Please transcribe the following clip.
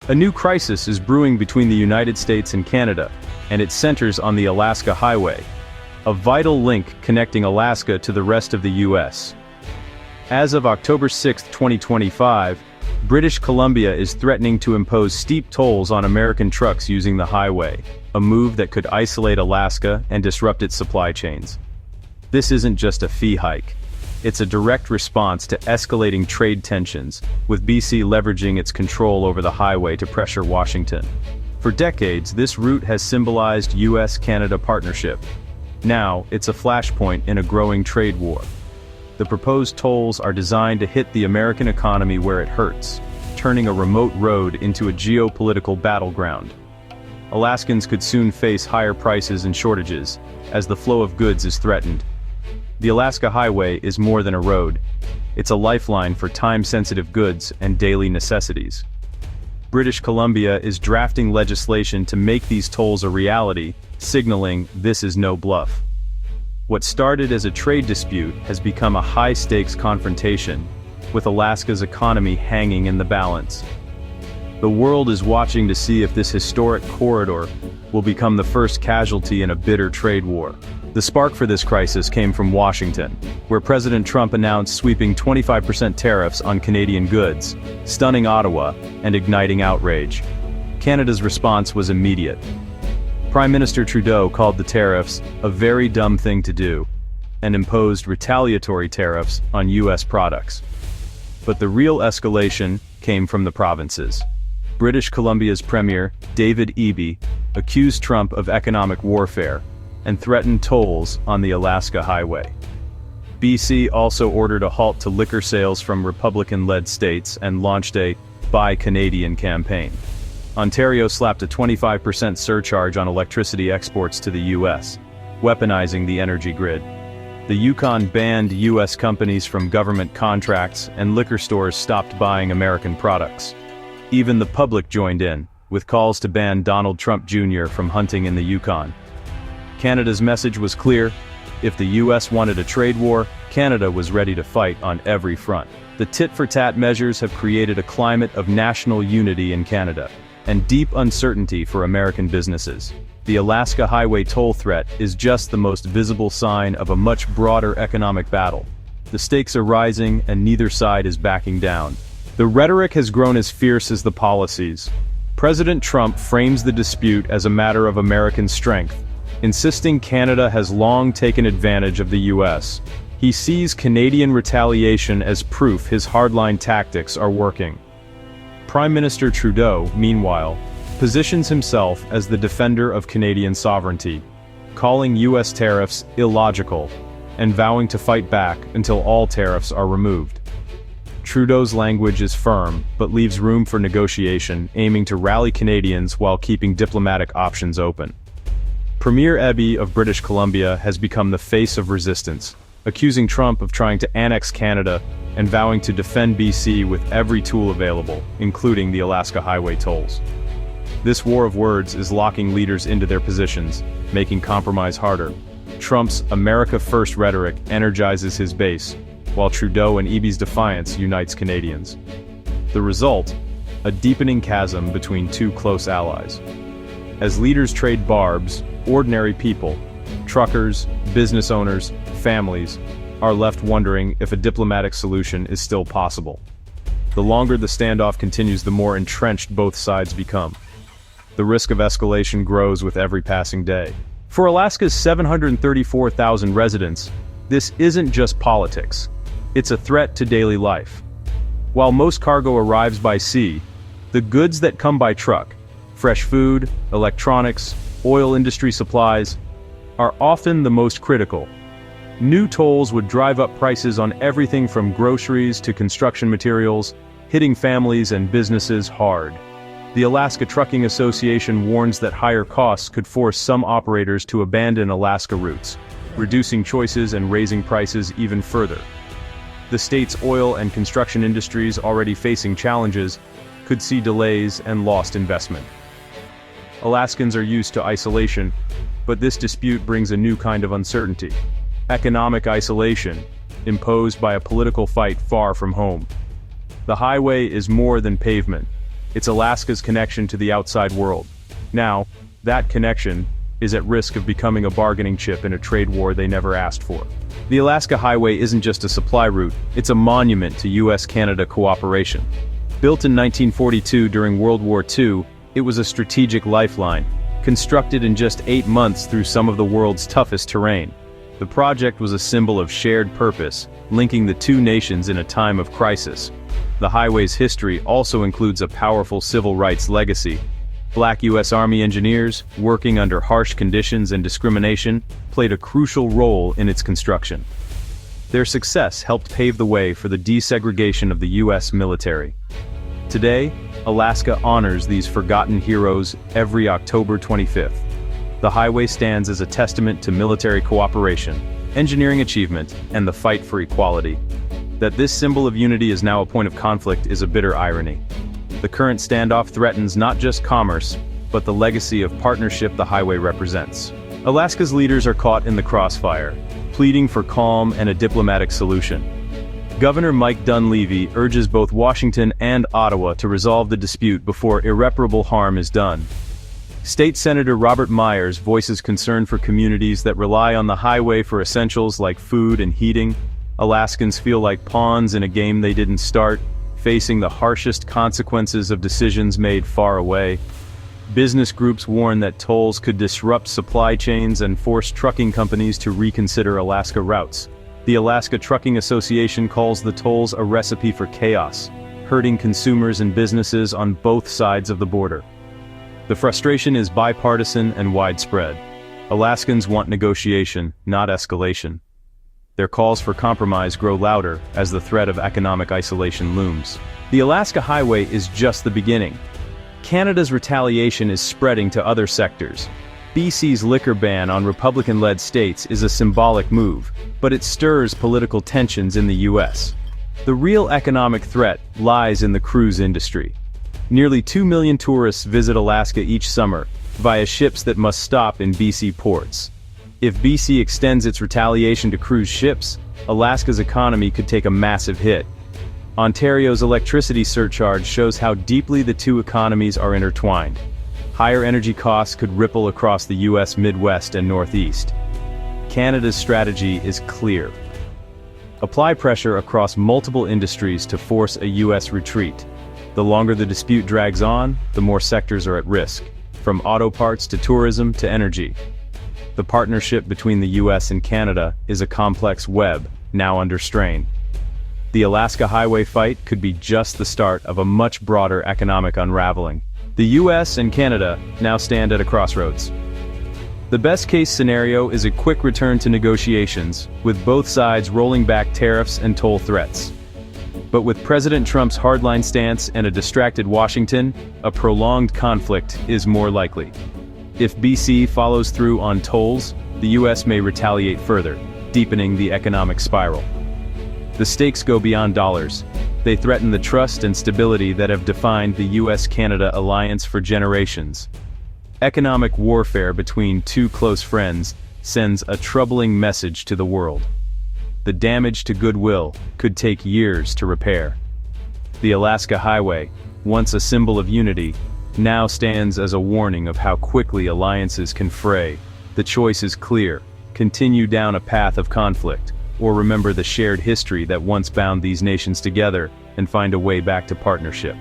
A new crisis is brewing between the United States and Canada, and it centers on the Alaska Highway, a vital link connecting Alaska to the rest of the U.S. As of October 6, 2025, British Columbia is threatening to impose steep tolls on American trucks using the highway, a move that could isolate Alaska and disrupt its supply chains. This isn't just a fee hike. It's a direct response to escalating trade tensions, with BC leveraging its control over the highway to pressure Washington. For decades, this route has symbolized U.S. Canada partnership. Now, it's a flashpoint in a growing trade war. The proposed tolls are designed to hit the American economy where it hurts, turning a remote road into a geopolitical battleground. Alaskans could soon face higher prices and shortages, as the flow of goods is threatened. The Alaska Highway is more than a road. It's a lifeline for time-sensitive goods and daily necessities. British Columbia is drafting legislation to make these tolls a reality, signaling this is no bluff. What started as a trade dispute has become a high-stakes confrontation, with Alaska's economy hanging in the balance. The world is watching to see if this historic corridor will become the first casualty in a bitter trade war. The spark for this crisis came from Washington, where President Trump announced sweeping 25% tariffs on Canadian goods, stunning Ottawa and igniting outrage. Canada's response was immediate. Prime Minister Trudeau called the tariffs a very dumb thing to do, and imposed retaliatory tariffs on U.S. products. But the real escalation came from the provinces. British Columbia's Premier, David Eby, accused Trump of economic warfare, and threatened tolls on the Alaska Highway. BC also ordered a halt to liquor sales from Republican-led states and launched a Buy Canadian campaign. Ontario slapped a 25% surcharge on electricity exports to the U.S., weaponizing the energy grid. The Yukon banned U.S. companies from government contracts, and liquor stores stopped buying American products. Even the public joined in, with calls to ban Donald Trump Jr. from hunting in the Yukon. Canada's message was clear: if the U.S. wanted a trade war, Canada was ready to fight on every front. The tit-for-tat measures have created a climate of national unity in Canada, and deep uncertainty for American businesses. The Alaska Highway toll threat is just the most visible sign of a much broader economic battle. The stakes are rising, and neither side is backing down. The rhetoric has grown as fierce as the policies. President Trump frames the dispute as a matter of American strength, insisting Canada has long taken advantage of the U.S. He sees Canadian retaliation as proof his hardline tactics are working. Prime Minister Trudeau, meanwhile, positions himself as the defender of Canadian sovereignty, calling U.S. tariffs illogical, and vowing to fight back until all tariffs are removed. Trudeau's language is firm, but leaves room for negotiation, aiming to rally Canadians while keeping diplomatic options open. Premier Eby of British Columbia has become the face of resistance, accusing Trump of trying to annex Canada and vowing to defend BC with every tool available, including the Alaska Highway tolls. This war of words is locking leaders into their positions, making compromise harder. Trump's America First rhetoric energizes his base, while Trudeau and Eby's defiance unites Canadians. The result? A deepening chasm between two close allies. As leaders trade barbs, ordinary people, truckers, business owners, families, are left wondering if a diplomatic solution is still possible. The longer the standoff continues, the more entrenched both sides become. The risk of escalation grows with every passing day. For Alaska's 734,000 residents, this isn't just politics. It's a threat to daily life. While most cargo arrives by sea, the goods that come by truck, fresh food, electronics, oil industry supplies, are often the most critical. New tolls would drive up prices on everything from groceries to construction materials, hitting families and businesses hard. The Alaska Trucking Association warns that higher costs could force some operators to abandon Alaska routes, reducing choices and raising prices even further. The state's oil and construction industries, already facing challenges, could see delays and lost investment. Alaskans are used to isolation, but this dispute brings a new kind of uncertainty. Economic isolation, imposed by a political fight far from home. The highway is more than pavement. It's Alaska's connection to the outside world. Now, that connection is at risk of becoming a bargaining chip in a trade war they never asked for. The Alaska Highway isn't just a supply route, it's a monument to U.S. Canada cooperation. Built in 1942 during World War II, it was a strategic lifeline, constructed in just 8 months through some of the world's toughest terrain. The project was a symbol of shared purpose, linking the two nations in a time of crisis. The highway's history also includes a powerful civil rights legacy. Black U.S. Army engineers, working under harsh conditions and discrimination, played a crucial role in its construction. Their success helped pave the way for the desegregation of the U.S. military. Today, Alaska honors these forgotten heroes every October 25th. The highway stands as a testament to military cooperation, engineering achievement, and the fight for equality. That this symbol of unity is now a point of conflict is a bitter irony. The current standoff threatens not just commerce, but the legacy of partnership the highway represents. Alaska's leaders are caught in the crossfire, pleading for calm and a diplomatic solution. Governor Mike Dunleavy urges both Washington and Ottawa to resolve the dispute before irreparable harm is done. State Senator Robert Myers voices concern for communities that rely on the highway for essentials like food and heating. Alaskans feel like pawns in a game they didn't start, facing the harshest consequences of decisions made far away. Business groups warn that tolls could disrupt supply chains and force trucking companies to reconsider Alaska routes. The Alaska Trucking Association calls the tolls a recipe for chaos, hurting consumers and businesses on both sides of the border. The frustration is bipartisan and widespread. Alaskans want negotiation, not escalation. Their calls for compromise grow louder as the threat of economic isolation looms. The Alaska Highway is just the beginning. Canada's retaliation is spreading to other sectors. BC's liquor ban on Republican-led states is a symbolic move, but it stirs political tensions in the U.S. The real economic threat lies in the cruise industry. Nearly 2 million tourists visit Alaska each summer, via ships that must stop in BC ports. If BC extends its retaliation to cruise ships, Alaska's economy could take a massive hit. Ontario's electricity surcharge shows how deeply the two economies are intertwined. Higher energy costs could ripple across the U.S. Midwest and Northeast. Canada's strategy is clear. Apply pressure across multiple industries to force a U.S. retreat. The longer the dispute drags on, the more sectors are at risk, from auto parts to tourism to energy. The partnership between the U.S. and Canada is a complex web, now under strain. The Alaska Highway fight could be just the start of a much broader economic unraveling. The U.S. and Canada now stand at a crossroads. The best-case scenario is a quick return to negotiations, with both sides rolling back tariffs and toll threats. But with President Trump's hardline stance and a distracted Washington, a prolonged conflict is more likely. If BC follows through on tolls, the U.S. may retaliate further, deepening the economic spiral. The stakes go beyond dollars. They threaten the trust and stability that have defined the U.S.-Canada alliance for generations. Economic warfare between two close friends sends a troubling message to the world. The damage to goodwill could take years to repair. The Alaska Highway, once a symbol of unity, now stands as a warning of how quickly alliances can fray. The choice is clear: continue down a path of conflict, or remember the shared history that once bound these nations together and find a way back to partnership.